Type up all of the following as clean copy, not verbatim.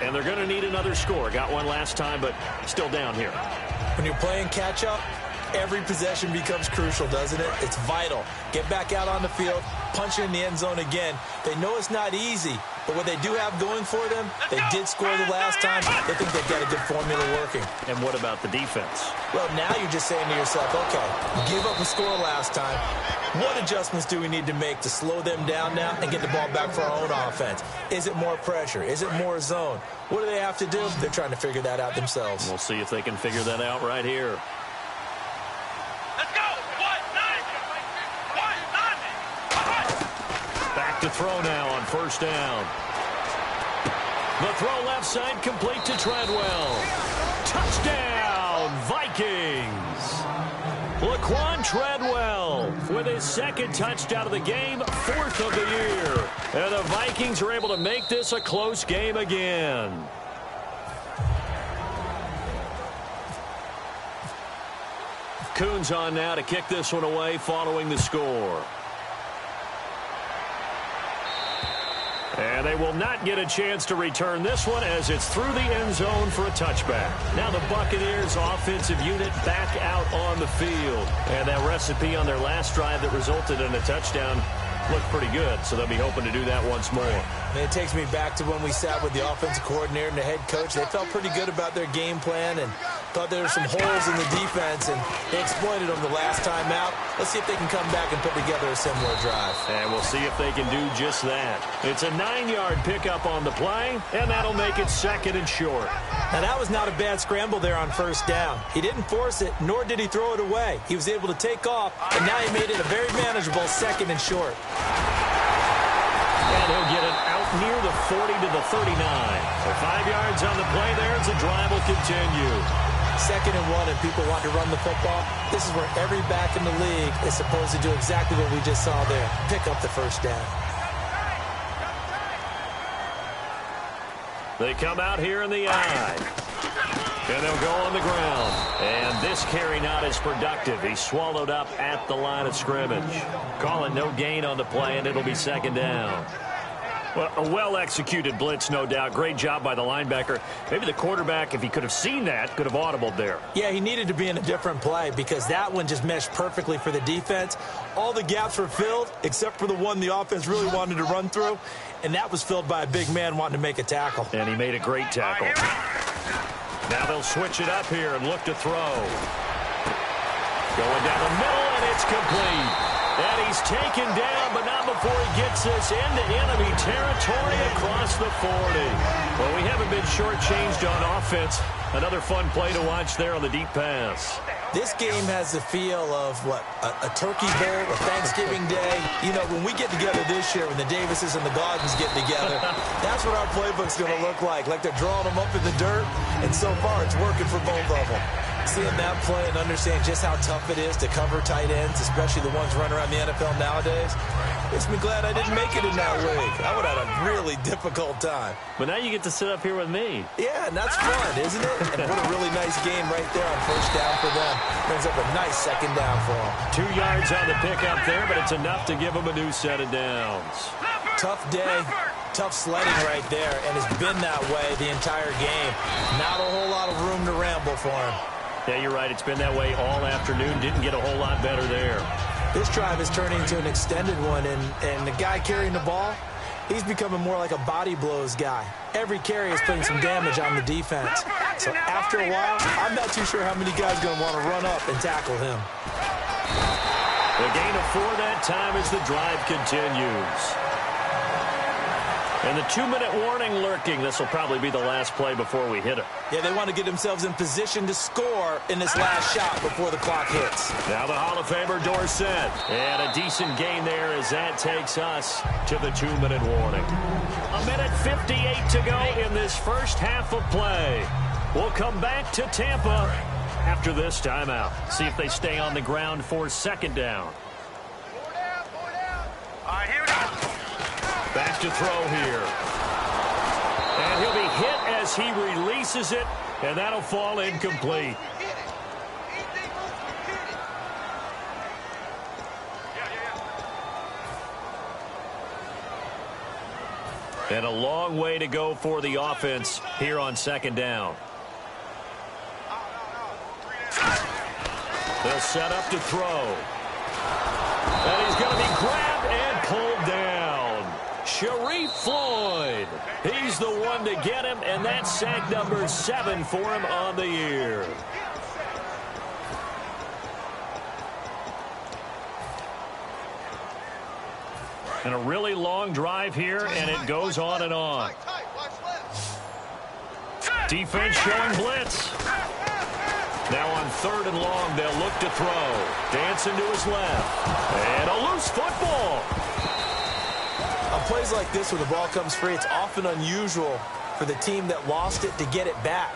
And they're going to need another score. Got one last time, but still down here. When you're playing catch-up, every possession becomes crucial, doesn't it? It's vital. Get back out on the field, punch it in the end zone again. They know it's not easy, but what they do have going for them, they did score the last time. They think they've got a good formula working. And what about the defense? Well, now you're just saying to yourself, okay, give up a score last time. What adjustments do we need to make to slow them down now and get the ball back for our own offense? Is it more pressure? Is it more zone? What do they have to do? They're trying to figure that out themselves. We'll see if they can figure that out right here. Let's go! Back to throw now on first down. The throw left side complete to Treadwell. Touchdown, Vikings! Laquan Treadwell with his second touchdown of the game, fourth of the year. And the Vikings are able to make this a close game again. Coons on now to kick this one away following the score. And they will not get a chance to return this one as it's through the end zone for a touchback. Now the Buccaneers offensive unit back out on the field. And that recipe on their last drive that resulted in a touchdown looked pretty good, so they'll be hoping to do that once more. And it takes me back to when we sat with the offensive coordinator and the head coach. They felt pretty good about their game plan and thought there were some holes in the defense, and they exploited them the last time out. Let's see if they can come back and put together a similar drive. And we'll see if they can do just that. It's a 9-yard pickup on the play, and that'll make it second and short. Now, that was not a bad scramble there on first down. He didn't force it, nor did he throw it away. He was able to take off, and now he made it a very manageable second and short. And he'll get it out near the 40 to the 39. So 5 yards on the play there as the drive will continue. Second and 1, and people want to run the football. This is where every back in the league is supposed to do exactly what we just saw there. Pick up the first down. They come out here in the eye. And they'll go on the ground. And this carry not as productive. He's swallowed up at the line of scrimmage. Call it no gain on the play, and it'll be second down. Well, a well-executed blitz, no doubt. Great job by the linebacker. Maybe the quarterback, if he could have seen that, could have audibled there. Yeah, he needed to be in a different play because that one just meshed perfectly for the defense. All the gaps were filled except for the one the offense really wanted to run through, and that was filled by a big man wanting to make a tackle. And he made a great tackle. Now they'll switch it up here and look to throw. Going down the middle, and it's complete. And he's taken down, but not before he gets this into enemy territory across the 40. Well, we haven't been shortchanged on offense. Another fun play to watch there on the deep pass. This game has the feel of, what, a turkey bowl, a Thanksgiving day. You know, when we get together this year, when the Davises and the Gaudens get together, that's what our playbook's going to look like they're drawing them up in the dirt, and so far it's working for both of them. Seeing that play and understanding just how tough it is to cover tight ends, especially the ones running around the NFL nowadays, makes me glad I didn't make it in that league. I would have had a really difficult time. But now you get to sit up here with me. Yeah, and that's fun, isn't it? And what a really nice game right there on first down for them. Brings up a nice second down for them. 2 yards on the pickup there, but it's enough to give them a new set of downs. Tough day, tough sledding right there, and it's been that way the entire game. Not a whole lot of room to ramble for him. Yeah, you're right. It's been that way all afternoon. Didn't get a whole lot better there. This drive is turning into an extended one, and the guy carrying the ball, he's becoming more like a body blows guy. Every carry is putting some damage on the defense. So after a while, I'm not too sure how many guys are going to want to run up and tackle him. The gain of 4 that time as the drive continues. And the 2-minute warning lurking. This will probably be the last play before we hit it. Yeah, they want to get themselves in position to score in this last shot before the clock hits. Now the Hall of Famer Dorsett. And a decent gain there as that takes us to the 2-minute warning. 1:58 to go in this first half of play. We'll come back to Tampa after this timeout. See if they stay on the ground for second down. All right, here we go. Back to throw here. And he'll be hit as he releases it, and that'll fall incomplete. And a long way to go for the offense here on second down. They'll set up to throw. And he's going to be grabbed and pulled down. Sharif Floyd. He's the one to get him, and that's sack number 7 for him on the year. And a really long drive here, and it goes on and on. Defense showing blitz. Now on 3rd and long, they'll look to throw. Dancing to his left. And a loose football. On plays like this where the ball comes free, it's often unusual for the team that lost it to get it back.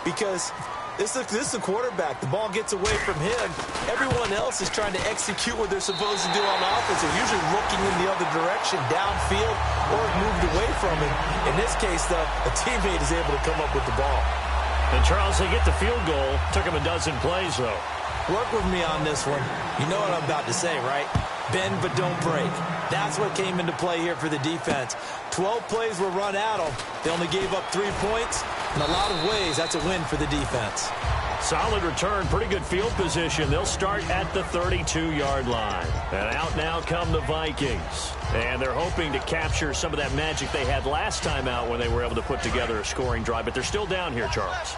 Because this is the quarterback. The ball gets away from him. Everyone else is trying to execute what they're supposed to do on offense. They're usually looking in the other direction, downfield, or moved away from him. In this case, though, a teammate is able to come up with the ball. And, Charles, they get the field goal. Took him a dozen plays, though. Work with me on this one. You know what I'm about to say, right? Bend but don't break. That's what came into play here for the defense. 12 plays were run at them. They only gave up 3 points. In a lot of ways, that's a win for the defense. Solid return, pretty good field position. They'll start at the 32-yard line. And out now come the Vikings. And they're hoping to capture some of that magic they had last time out when they were able to put together a scoring drive. But they're still down here, Charles.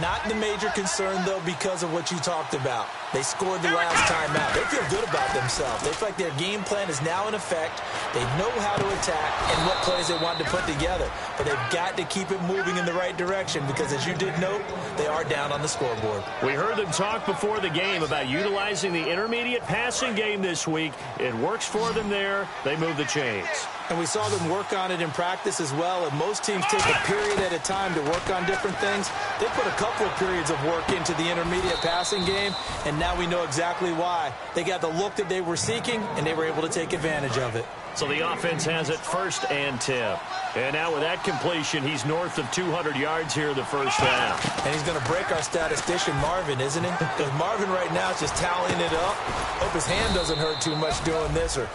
Not the major concern, though, because of what you talked about. They scored the last time out. They feel good about themselves. They feel like their game plan is now in effect. They know how to attack and what plays they want to put together. But they've got to keep it moving in the right direction because, as you did note, they are down on the scoreboard. We heard them talk before the game about utilizing the intermediate passing game this week. It works for them there. They move the chains. And we saw them work on it in practice as well. And most teams take a period at a time to work on different things. They put a couple of periods of work into the intermediate passing game, and now we know exactly why. They got the look that they were seeking, and they were able to take advantage of it. So the offense has it 1st and 10. And now with that completion, he's north of 200 yards here in the first half. And he's going to break our statistician, Marvin, isn't he? Because Marvin right now is just tallying it up. Hope his hand doesn't hurt too much doing this or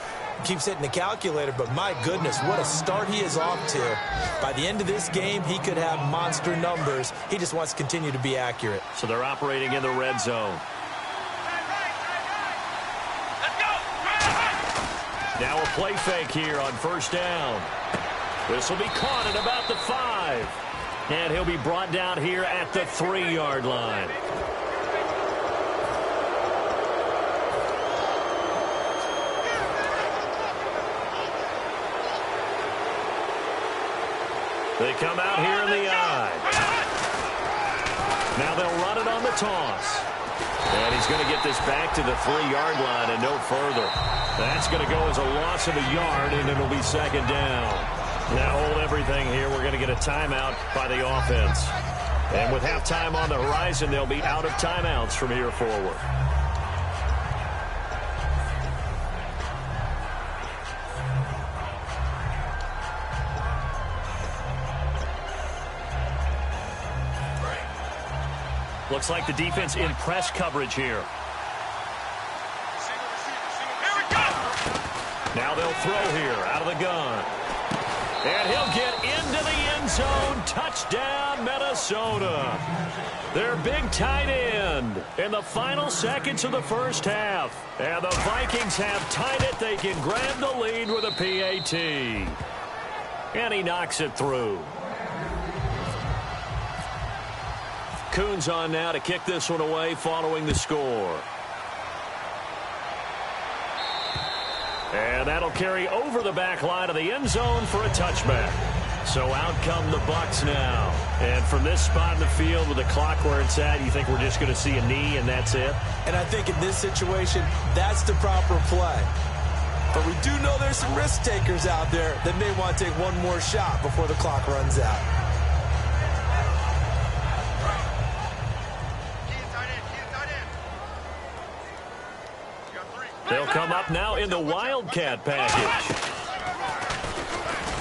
keeps hitting the calculator, but my goodness, what a start he is off to. By the end of this game, he could have monster numbers. He just wants to continue to be accurate. So they're operating in the red zone. Now a play fake here on 1st down. This will be caught at about the 5. And he'll be brought down here at the 3-yard line. They come out here in the eye. Now they'll run it on the toss. And he's going to get this back to the 3-yard line and no further. That's going to go as a loss of a yard, and it'll be 2nd down. Now hold everything here. We're going to get a timeout by the offense. And with halftime on the horizon, they'll be out of timeouts from here forward. Looks like the defense in press coverage here. Now they'll throw here out of the gun. And he'll get into the end zone. Touchdown, Minnesota. Their big tight end in the final seconds of the first half. And the Vikings have tied it. They can grab the lead with a PAT. And he knocks it through. Coons on now to kick this one away following the score. And that'll carry over the back line of the end zone for a touchback. So out come the Bucs now. And from this spot in the field with the clock where it's at, you think we're just going to see a knee and that's it? And I think in this situation, that's the proper play. But we do know there's some risk takers out there that may want to take one more shot before the clock runs out. They'll come up now in the Wildcat package.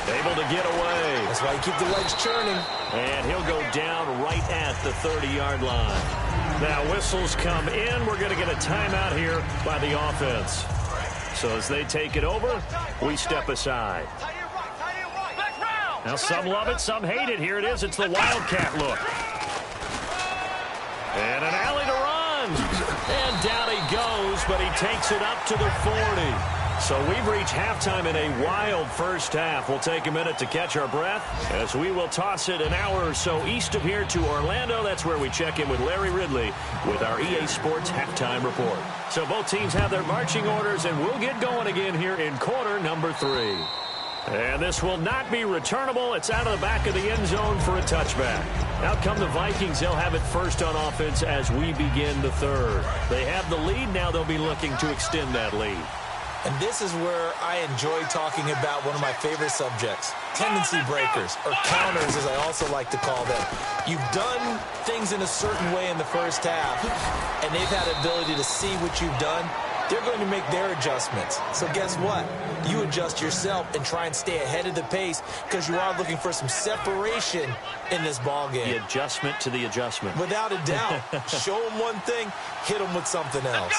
Able to get away. That's why you keep the legs churning. And he'll go down right at the 30-yard line. Now whistles come in. We're going to get a timeout here by the offense. So as they take it over, we step aside. Now some love it, some hate it. Here it is. It's the Wildcat look. And an alley to run. And down he goes, but he takes it up to the 40. So we've reached halftime in a wild first half. We'll take a minute to catch our breath as we will toss it an hour or so east of here to Orlando. That's where we check in with Larry Ridley with our EA Sports halftime report. So both teams have their marching orders, and we'll get going again here in quarter number 3. And this will not be returnable. It's out of the back of the end zone for a touchback. Out come the Vikings. They'll have it first on offense as we begin the third. They have the lead. Now they'll be looking to extend that lead. And this is where I enjoy talking about one of my favorite subjects, tendency breakers, or counters as I also like to call them. You've done things in a certain way in the first half, and they've had the ability to see what you've done. They're going to make their adjustments. So guess what? You adjust yourself and try and stay ahead of the pace because you are looking for some separation in this ball game. The adjustment to the adjustment. Without a doubt. Show them one thing, hit them with something else.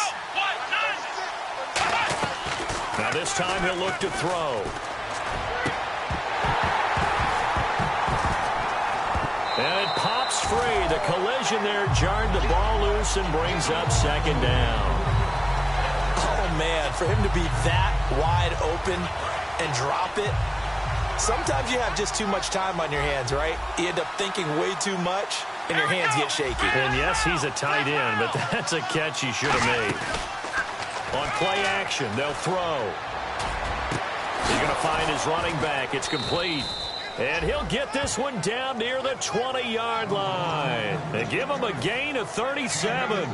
Now this time he'll look to throw. And it pops free. The collision there jarred the ball loose and brings up second down. Oh, man, for him to be that wide open and drop it. Sometimes you have just too much time on your hands, right? You end up thinking way too much, and your hands get shaky. And yes, he's a tight end, but that's a catch he should have made. On play action, they'll throw. He's going to find his running back. It's complete. And he'll get this one down near the 20-yard line. They give him a gain of 37.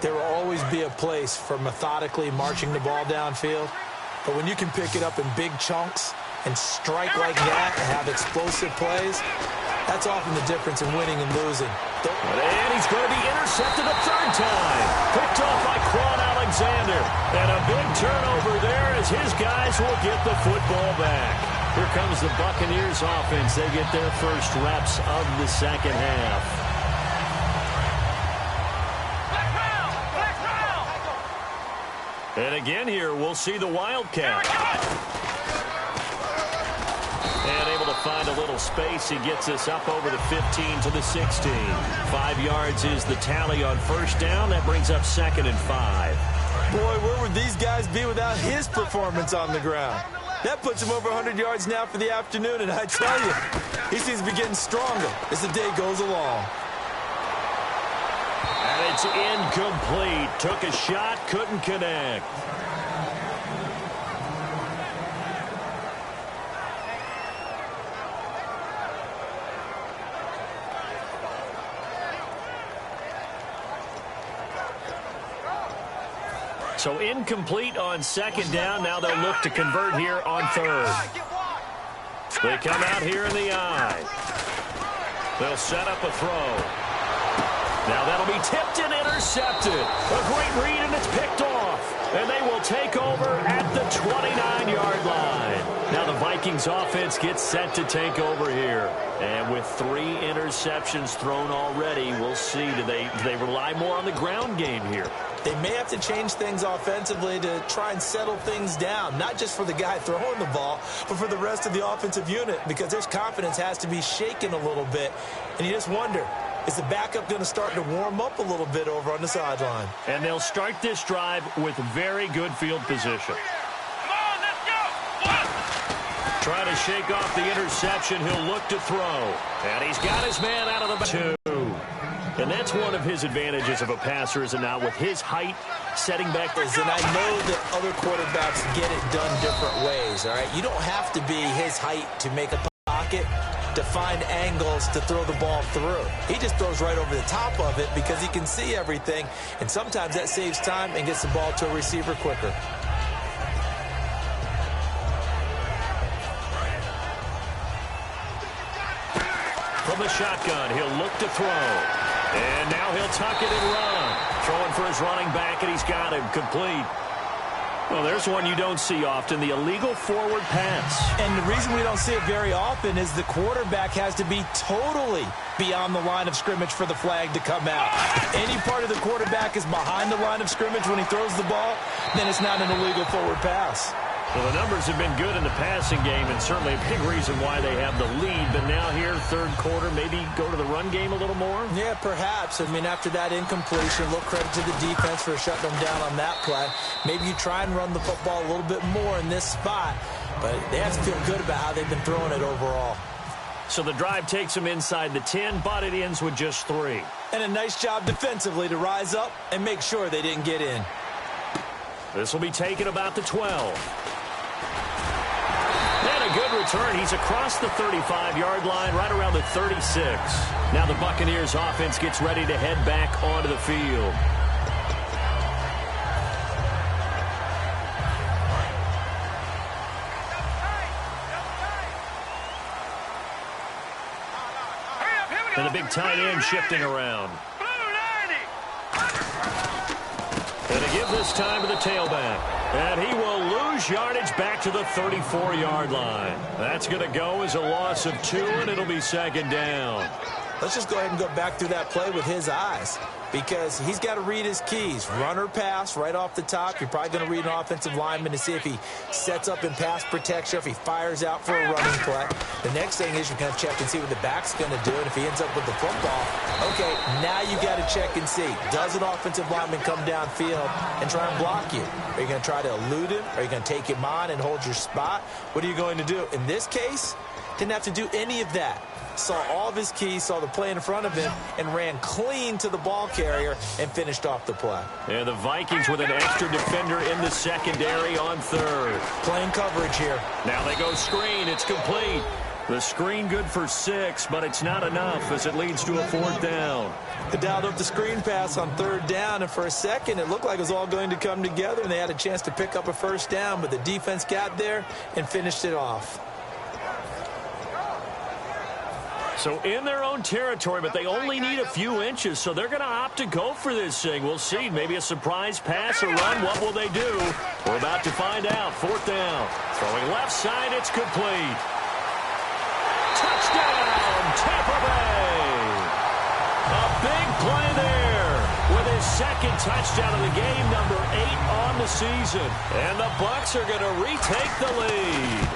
There will always be a place for methodically marching the ball downfield. But when you can pick it up in big chunks and strike like that and have explosive plays, that's often the difference in winning and losing. And he's going to be intercepted a third time. Picked off by Quan Alexander. And a big turnover there as his guys will get the football back. Here comes the Buccaneers offense. They get their first reps of the second half. And again here, we'll see the Wildcat. And able to find a little space. He gets us up over the 15 to the 16. 5 yards is the tally on first down. That brings up 2nd and 5. Boy, where would these guys be without his performance on the ground? That puts him over 100 yards now for the afternoon, and I tell you, he seems to be getting stronger as the day goes along. And it's incomplete. Took a shot, couldn't connect. So incomplete on second down. Now they'll look to convert here on third. They come out here in the eye. They'll set up a throw. Now that'll be tipped and intercepted. A great read, and it's picked off. And they will take over at the 29-yard line. Now the Vikings offense gets set to take over here. And with 3 interceptions thrown already, we'll see. Do they rely more on the ground game here? They may have to change things offensively to try and settle things down, not just for the guy throwing the ball, but for the rest of the offensive unit, because their confidence has to be shaken a little bit. And you just wonder, is the backup going to start to warm up a little bit over on the sideline? And they'll start this drive with very good field position. Come on, let's go. One. Trying to shake off the interception. He'll look to throw. And he's got his man out of the back. 2. And that's one of his advantages of a passer, is it not, with his height setting back. And I know that other quarterbacks get it done different ways, all right? You don't have to be his height to make a pocket, to find angles to throw the ball through. He just throws right over the top of it because he can see everything, and sometimes that saves time and gets the ball to a receiver quicker. From the shotgun, he'll look to throw. And now he'll tuck it and run. Throwing for his running back, and he's got him complete. Well, there's one you don't see often, the illegal forward pass. And the reason we don't see it very often is the quarterback has to be totally beyond the line of scrimmage for the flag to come out. Any part of the quarterback is behind the line of scrimmage when he throws the ball, then it's not an illegal forward pass. Well, the numbers have been good in the passing game, and certainly a big reason why they have the lead. But now here, third quarter, maybe go to the run game a little more? Yeah, perhaps. I mean, after that incompletion, a little credit to the defense for shutting them down on that play. Maybe you try and run the football a little bit more in this spot. But they have to feel good about how they've been throwing it overall. So the drive takes them inside the 10, but it ends with just 3. And a nice job defensively to rise up and make sure they didn't get in. This will be taken about the 12. And a good return. He's across the 35-yard line, right around the 36. Now the Buccaneers offense gets ready to head back onto the field. And the big tight end shifting around. And to give this time to the tailback. And he will lose yardage back to the 34-yard line. That's going to go as a loss of 2, and it'll be second down. Let's just go ahead and go back through that play with his eyes, because he's got to read his keys. Run or pass right off the top. You're probably going to read an offensive lineman to see if he sets up in pass protection, if he fires out for a running play. The next thing is you're going to check and see what the back's going to do, and if he ends up with the football, okay, now you got to check and see. Does an offensive lineman come downfield and try and block you? Are you going to try to elude him? Are you going to take him on and hold your spot? What are you going to do? In this case, didn't have to do any of that. Saw all of his keys, saw the play in front of him, and ran clean to the ball carrier and finished off the play. And the Vikings with an extra defender in the secondary on third. Playing coverage here. Now they go screen. It's complete. The screen good for 6, but it's not enough as it leads to a 4th down. They dialed up the screen pass on 3rd down, and for a second it looked like it was all going to come together, and they had a chance to pick up a 1st down, but the defense got there and finished it off. So in their own territory, but they only need a few inches, so they're going to opt to go for this thing. We'll see. Maybe a surprise pass or run. What will they do? We're about to find out. 4th down. Throwing left side. It's complete. Touchdown, Tampa Bay. A big play there with his 2nd touchdown of the game, number 8 on the season. And the Bucs are going to retake the lead.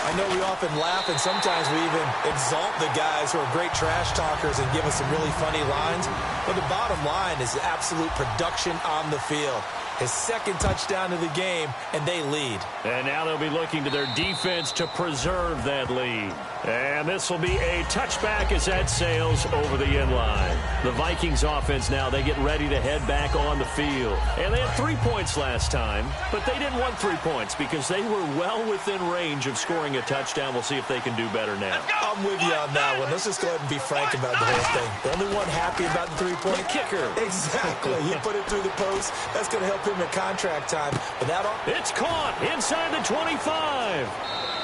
I know we often laugh, and sometimes we even exalt the guys who are great trash talkers and give us some really funny lines. But the bottom line is absolute production on the field. His 2nd touchdown of the game, and they lead. And now they'll be looking to their defense to preserve that lead. And this will be a touchback as that sails over the end line. The Vikings offense now, they get ready to head back on the field. And they had 3 points last time, but they didn't want 3 points because they were well within range of scoring a touchdown. We'll see if they can do better now. I'm with you on that one. Let's just go ahead and be frank about the whole thing. The only one happy about the 3-point kicker. Exactly. You put it through the post. That's going to help him at contract time. But it's caught inside the 25.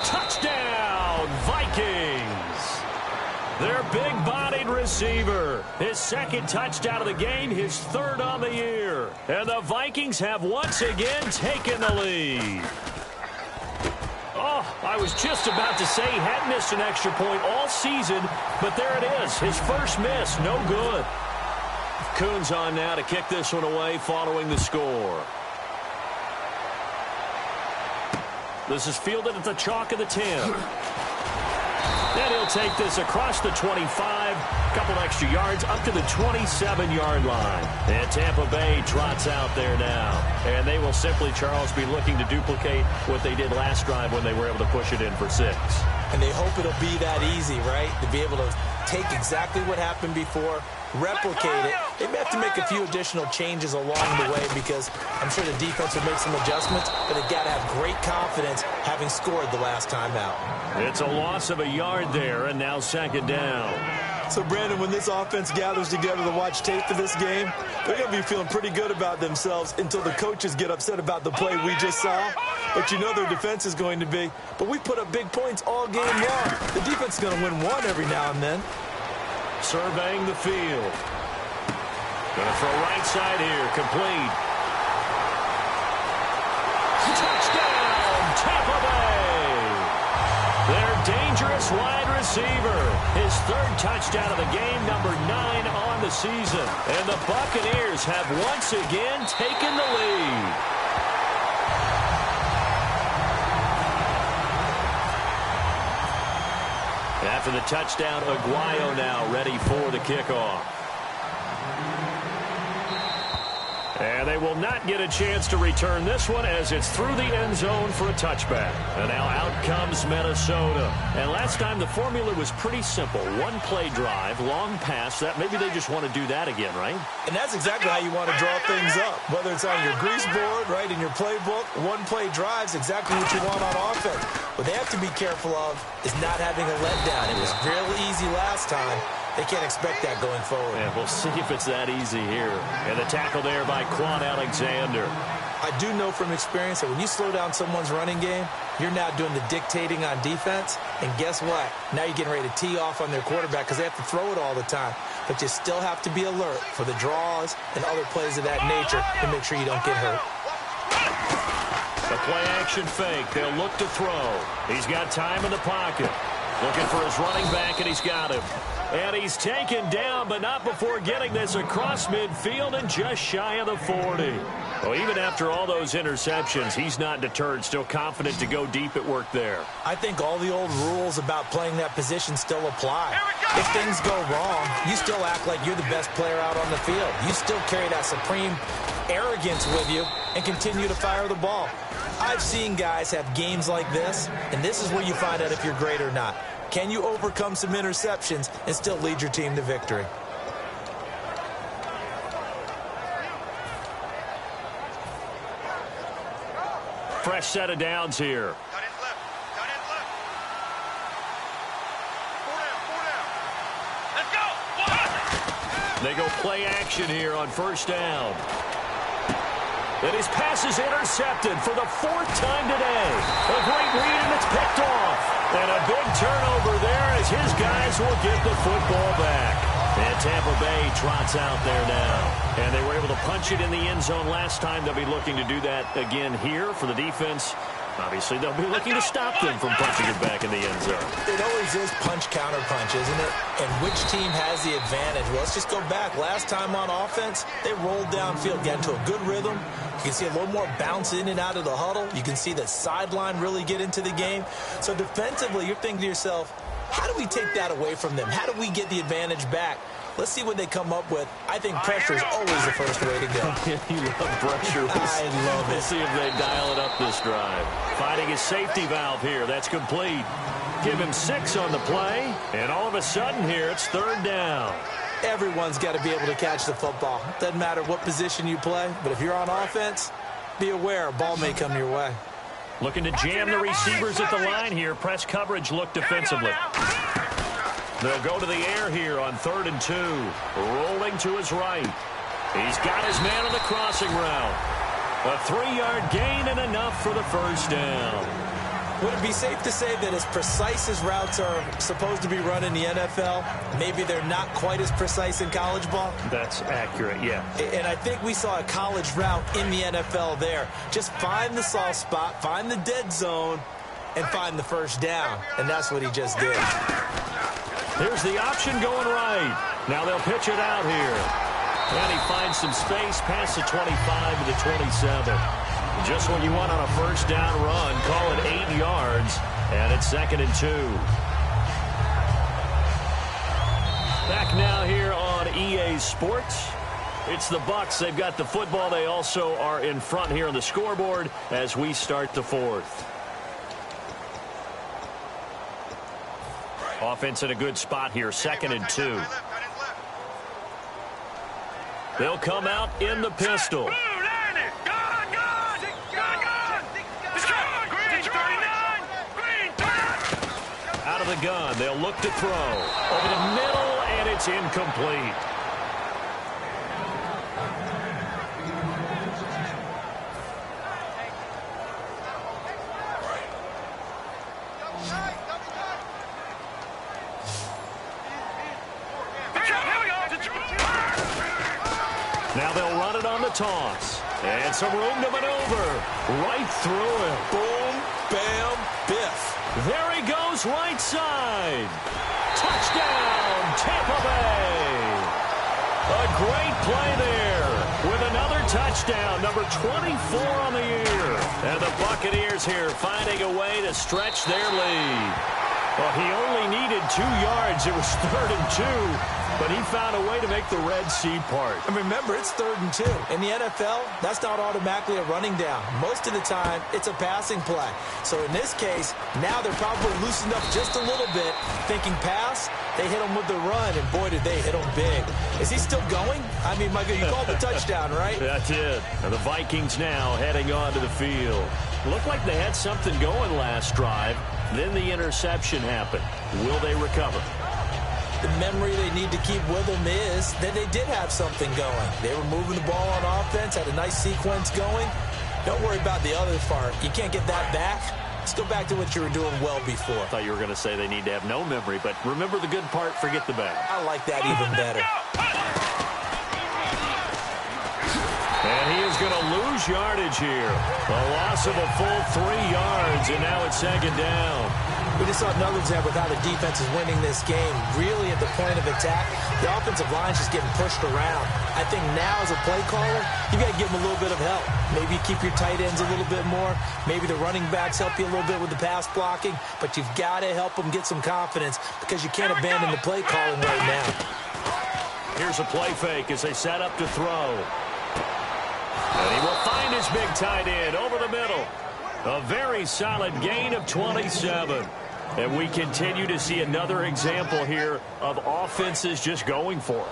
Touchdown, Vikings. Their big-bodied receiver. His 2nd touchdown of the game, his 3rd on the year. And the Vikings have once again taken the lead. Oh, I was just about to say he hadn't missed an extra point all season, but there it is. His first miss, no good. Coons on now to kick this one away following the score. This is fielded at the chalk of the 10. And he'll take this across the 25, a couple extra yards, up to the 27-yard line. And Tampa Bay trots out there now. And they will simply, Charles, be looking to duplicate what they did last drive when they were able to push it in for 6. And they hope it'll be that easy, right? To be able to take exactly what happened before, replicate it. They may have to make a few additional changes along the way because I'm sure the defense will make some adjustments, but they've got to have great confidence having scored the last time out. It's a loss of a yard there, and now 2nd down. So, Brandon, when this offense gathers together to watch tape for this game, they're going to be feeling pretty good about themselves until the coaches get upset about the play we just saw. But you know their defense is going to be. But we put up big points all game long. The defense is going to win one every now and then. Surveying the field. Going to throw right side here. Complete. Touchdown, Tampa Bay. Their dangerous wide receiver. His 3rd touchdown of the game, number 9 on the season. And the Buccaneers have once again taken the lead. After the touchdown, Aguayo now ready for the kickoff. And they will not get a chance to return this one as it's through the end zone for a touchback. And now out comes Minnesota. And last time the formula was pretty simple. One play drive, long pass. That maybe they just want to do that again, right? And that's exactly how you want to draw things up. Whether it's on your grease board, right, in your playbook, one play drive's exactly what you want on offense. What they have to be careful of is not having a letdown. It was real easy last time. They can't expect that going forward. And we'll see if it's that easy here. And the tackle there by Quan Alexander. I do know from experience that when you slow down someone's running game, you're now doing the dictating on defense. And guess what? Now you're getting ready to tee off on their quarterback because they have to throw it all the time. But you still have to be alert for the draws and other plays of that nature to make sure you don't get hurt. The play-action fake. They'll look to throw. He's got time in the pocket. Looking for his running back, and he's got him. And he's taken down, but not before getting this across midfield and just shy of the 40. Well, even after all those interceptions, he's not deterred, still confident to go deep at work there. I think all the old rules about playing that position still apply. If things go wrong, you still act like you're the best player out on the field. You still carry that supreme arrogance with you and continue to fire the ball. I've seen guys have games like this, and this is where you find out if you're great or not. Can you overcome some interceptions and still lead your team to victory? Fresh set of downs here. Let's go. They go play action here on first down. And his pass is intercepted for the fourth time today. A great read, and it's picked off. And a big turnover there as his guys will get the football back. And Tampa Bay trots out there now. And they were able to punch it in the end zone last time. They'll be looking to do that again here for the defense. Obviously, they'll be looking to stop them from punching it back in the end zone. It always is punch-counter punch, isn't it? And which team has the advantage? Well, let's just go back. Last time on offense, they rolled downfield, got into a good rhythm. You can see a little more bounce in and out of the huddle. You can see the sideline really get into the game. So defensively, you're thinking to yourself, how do we take that away from them? How do we get the advantage back? Let's see what they come up with. I think pressure is always the first way to go. You love pressure. I love it. We'll see if they dial it up this drive. Finding his safety valve here. That's complete. Give him 6 on the play. And all of a sudden here, it's third down. Everyone's got to be able to catch the football. Doesn't matter what position you play, but if you're on offense, be aware a ball may come your way. Looking to jam the receivers at the line here. Press coverage look defensively. They'll go to the air here on 3rd and 2. Rolling to his right. He's got his man on the crossing route. A 3-yard gain and enough for the first down. Would it be safe to say that as precise as routes are supposed to be run in the NFL, maybe they're not quite as precise in college ball? That's accurate, yeah. And I think we saw a college route in the NFL there. Just find the soft spot, find the dead zone, and find the first down. And that's what he just did. Here's the option going right. Now they'll pitch it out here. And he finds some space past the 25 to the 27. Just what you want on a first down run. Call it 8 yards. And it's 2nd and 2. Back now here on EA Sports. It's the Bucs. They've got the football. They also are in front here on the scoreboard as we start the 4th. Offense in a good spot here, 2nd and 2. They'll come out in the pistol. Out of the gun, they'll look to throw. Over the middle, and it's incomplete. Now they'll run it on the toss. And some room to maneuver. Right through him. Boom, bam, biff. There he goes right side. Touchdown, Tampa Bay. A great play there with another touchdown, number 24 on the year. And the Buccaneers here finding a way to stretch their lead. Well, he only needed 2 yards. It was 3rd and 2, but he found a way to make the Red Sea part. And remember, it's 3rd and 2. In the NFL, that's not automatically a running down. Most of the time, it's a passing play. So in this case, now they're probably loosened up just a little bit, thinking pass. They hit him with the run, and boy, did they hit him big. Is he still going? I mean, Michael, you called the touchdown, right? That's it. And the Vikings now heading onto the field. Looked like they had something going last drive. Then the interception happened. Will they recover? The memory they need to keep with them is that they did have something going. They were moving the ball on offense, had a nice sequence going. Don't worry about the other part. You can't get that back. Let's go back to what you were doing well before. I thought you were going to say they need to have no memory, but remember the good part, forget the bad. I like that even better. And he is going to lose yardage here. A loss of a full 3 yards, and now it's 2nd down. We just saw another example of how the defense is winning this game. Really at the point of attack, the offensive line is just getting pushed around. I think now as a play caller, you got to give them a little bit of help. Maybe you keep your tight ends a little bit more. Maybe the running backs help you a little bit with the pass blocking. But you've got to help them get some confidence because you can't abandon the play calling right now. Here's a play fake as they set up to throw. And he will find his big tight end over the middle. A very solid gain of 27. And we continue to see another example here of offenses just going for it.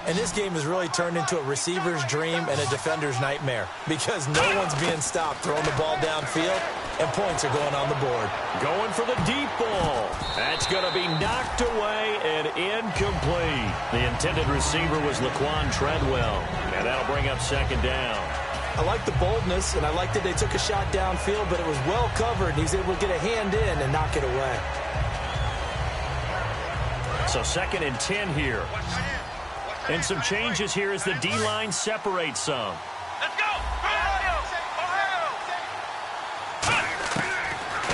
And this game has really turned into a receiver's dream and a defender's nightmare because no one's being stopped throwing the ball downfield, and points are going on the board. Going for the deep ball. That's going to be knocked away and incomplete. The intended receiver was Laquan Treadwell, and that'll bring up 2nd down. I like the boldness, and I like that they took a shot downfield, but it was well covered, and he was able to get a hand in and knock it away. So 2nd and 10 here. And some changes here as the D-line separates some. Let's go! Ohio!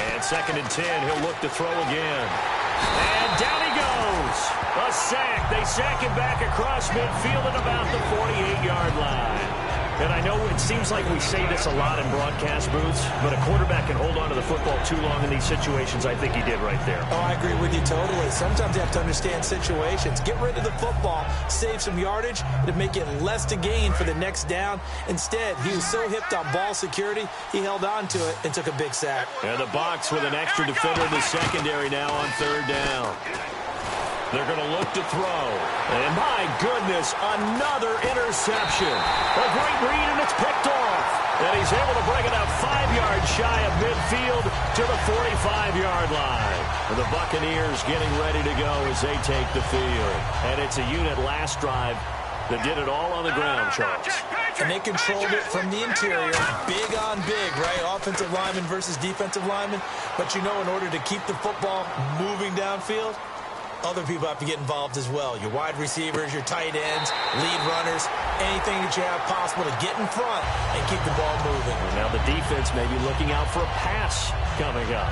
And 2nd and 10, he'll look to throw again. And down he goes. A sack. They sack him back across midfield at about the 48-yard line. And I know it seems like we say this a lot in broadcast booths, but a quarterback can hold on to the football too long in these situations. I think he did right there. Oh, I agree with you totally. Sometimes you have to understand situations. Get rid of the football, save some yardage to make it less to gain for the next down. Instead, he was so hipped on ball security, he held on to it and took a big sack. And the box with an extra defender in the secondary now on 3rd down. They're going to look to throw. And my goodness, another interception. A great read, and it's picked off. And he's able to bring it up 5 yards shy of midfield to the 45-yard line. And the Buccaneers getting ready to go as they take the field. And it's a unit last drive that did it all on the ground, Charles. And they controlled it from the interior. Big on big, right? Offensive lineman versus defensive lineman. But you know, in order to keep the football moving downfield, other people have to get involved as well. Your wide receivers, your tight ends, lead runners, anything that you have possible to get in front and keep the ball moving. And now the defense may be looking out for a pass coming up.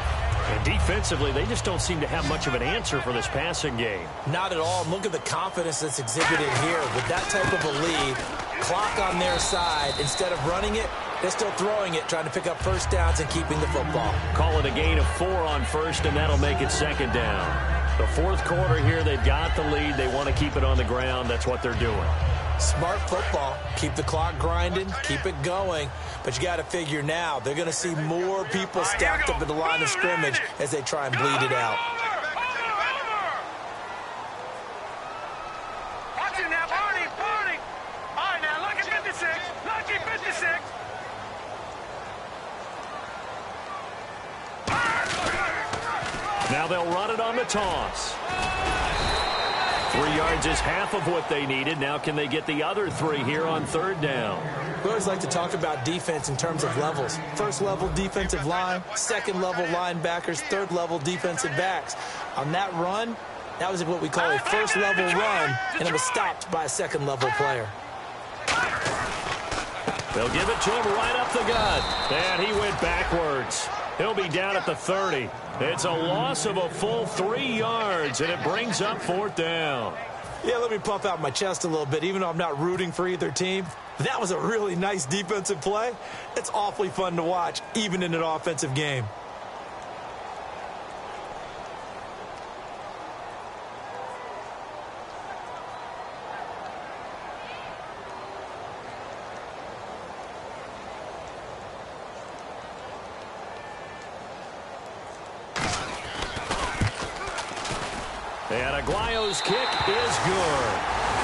And defensively, they just don't seem to have much of an answer for this passing game. Not at all. Look at the confidence that's exhibited here. With that type of a lead, clock on their side, instead of running it, they're still throwing it, trying to pick up first downs and keeping the football. Call it a gain of 4 on 1st, and that'll make it 2nd down. The 4th quarter here, they've got the lead. They want to keep it on the ground. That's what they're doing. Smart football. Keep the clock grinding. Keep it going. But you got to figure now, they're going to see more people stacked up at the line of scrimmage as they try and bleed it out. Watching that, Barney! All right, now, lucky 56. Lucky 56. Now they'll run it on the toss. 3 yards is half of what they needed. Now can they get the other 3 here on 3rd down? We always like to talk about defense in terms of levels. 1st level defensive line, 2nd level linebackers, 3rd level defensive backs. On that run, that was what we call a 1st level run, and it was stopped by a 2nd level player. They'll give it to him right up the gut. And he went backwards. He'll be down at the 30. It's a loss of a full 3 yards, and it brings up 4th down. Yeah, let me puff out my chest a little bit, even though I'm not rooting for either team. That was a really nice defensive play. It's awfully fun to watch, even in an offensive game. And Aguayo's kick is good.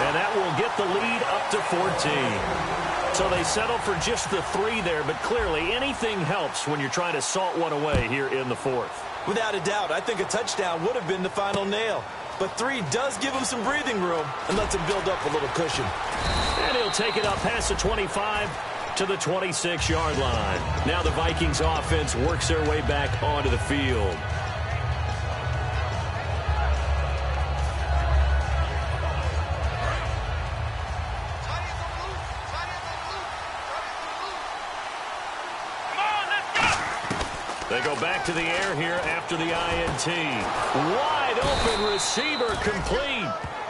And that will get the lead up to 14. So they settle for just the 3 there, but clearly anything helps when you're trying to salt one away here in the 4th. Without a doubt, I think a touchdown would have been the final nail. But 3 does give him some breathing room and lets him build up a little cushion. And he'll take it up past the 25 to the 26-yard line. Now the Vikings offense works their way back onto the field. They go back to the air here after the INT. Wide open receiver complete.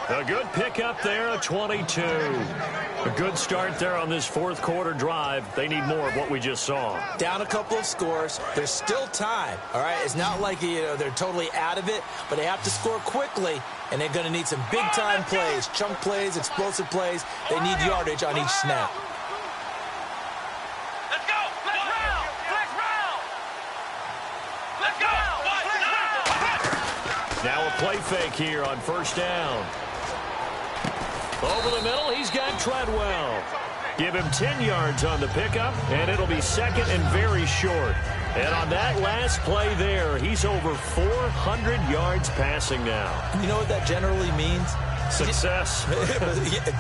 A good pickup there, a 22. A good start there on this 4th quarter drive. They need more of what we just saw. Down a couple of scores. There's still time, all right? It's not like they're totally out of it, but they have to score quickly, and they're going to need some big-time plays, chunk plays, explosive plays. They need yardage on each snap. Now a play fake here on 1st down. Over the middle, he's got Treadwell. Give him 10 yards on the pickup, and it'll be 2nd and very short. And on that last play there, he's over 400 yards passing now. You know what that generally means? Success.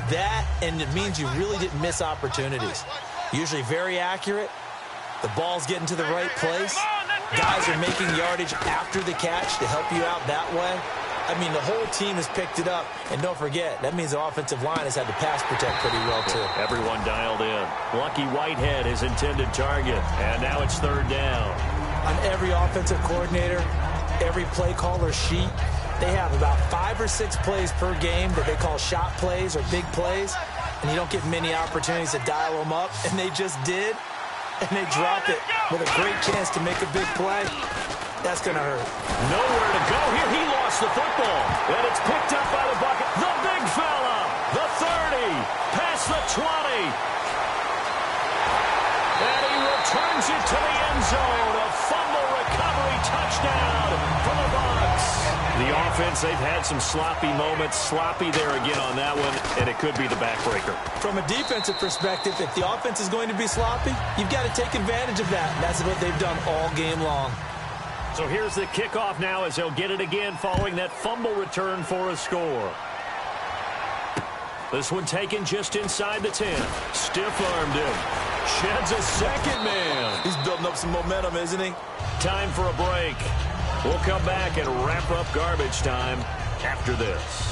That, and it means you really didn't miss opportunities. Usually very accurate. The ball's getting to the right place. Guys are making yardage after the catch to help you out that way. I mean, the whole team has picked it up. And don't forget, that means the offensive line has had to pass protect pretty well, too. Everyone dialed in. Lucky Whitehead, his intended target. And now it's 3rd down. On every offensive coordinator, every play caller sheet, they have about 5 or 6 plays per game that they call shot plays or big plays. And you don't get many opportunities to dial them up. And they just did. And they drop it with a great chance to make a big play. That's going to hurt. Nowhere to go here. He lost the football. And it's picked up by the bucket. The big fella. The 30. Past the 20. And he returns it to the end zone. A fumble recovery touchdown for the Bucs. The offense, they've had some sloppy moments. Sloppy there again on that one. And it could be the backbreaker. From a defensive perspective, if the offense is going to be sloppy, you've got to take advantage of that. And that's what they've done all game long. So here's the kickoff now as they'll get it again following that fumble return for a score. This one taken just inside the 10. Stiff-armed him. Sheds a second man. He's building up some momentum, isn't he? Time for a break. We'll come back and wrap up garbage time after this.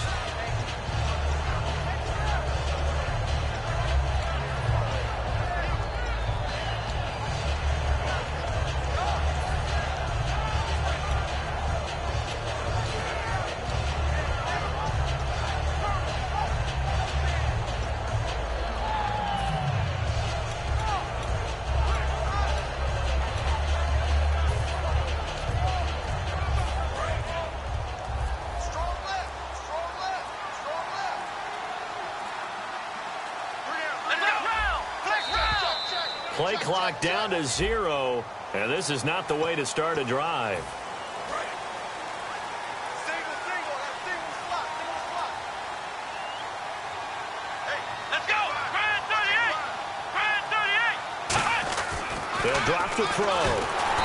Play clock down to 0, and this is not the way to start a drive. They'll drop the throw.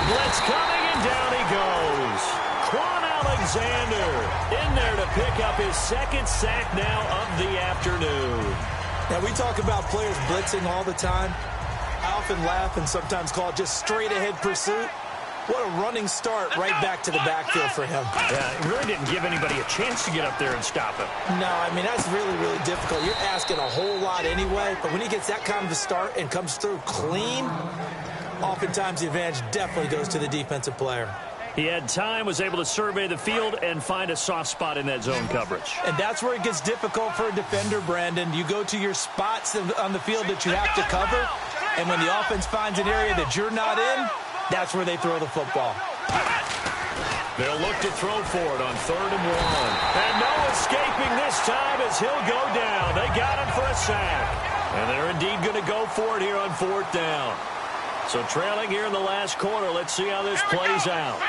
Blitz coming, and down he goes. Quan Alexander in there to pick up his 2nd sack now of the afternoon. Now, we talk about players blitzing all the time. I often laugh and sometimes call it just straight-ahead pursuit. What a running start right back to the backfield for him. Yeah, it really didn't give anybody a chance to get up there and stop him. No, I mean, that's really, really difficult. You're asking a whole lot anyway, but when he gets that kind of a start and comes through clean, oftentimes the advantage definitely goes to the defensive player. He had time, was able to survey the field and find a soft spot in that zone coverage. And that's where it gets difficult for a defender, Brandon. You go to your spots on the field that you have to cover, and when the offense finds an area that you're not in, that's where they throw the football. They'll look to throw for it on 3rd and 1. And no escaping this time as he'll go down. They got him for a sack. And they're indeed going to go for it here on 4th down. So trailing here in the last quarter, let's see how this plays out.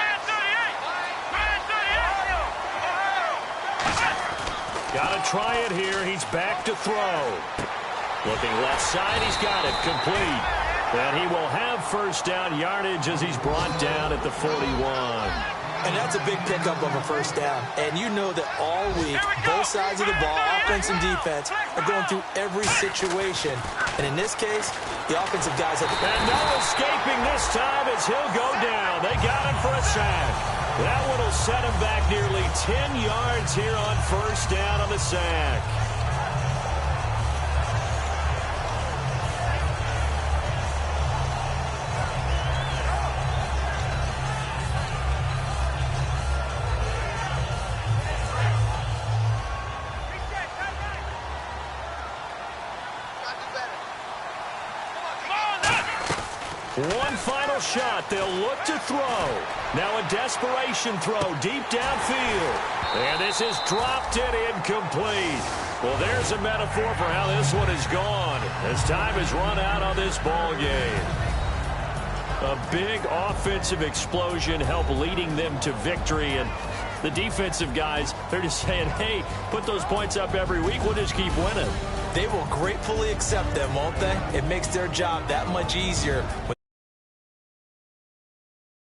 Got to try it here. He's back to throw. Looking left side. He's got it complete. And he will have first down yardage as he's brought down at the 41. And that's a big pickup of a first down. And you know that all week, both sides of the ball, offense and defense, are going through every situation. And in this case, the offensive guys have... And no escaping this time as he'll go down. They got him for a sack. That one will set him back nearly 10 yards here on first down on the sack. One final shot. They'll look to throw. Now a desperation throw deep downfield. And this is dropped and incomplete. Well, there's a metaphor for how this one is gone as time has run out on this ball game. A big offensive explosion helped leading them to victory. And the defensive guys, they're just saying, hey, put those points up every week. We'll just keep winning. They will gratefully accept them, won't they? It makes their job that much easier.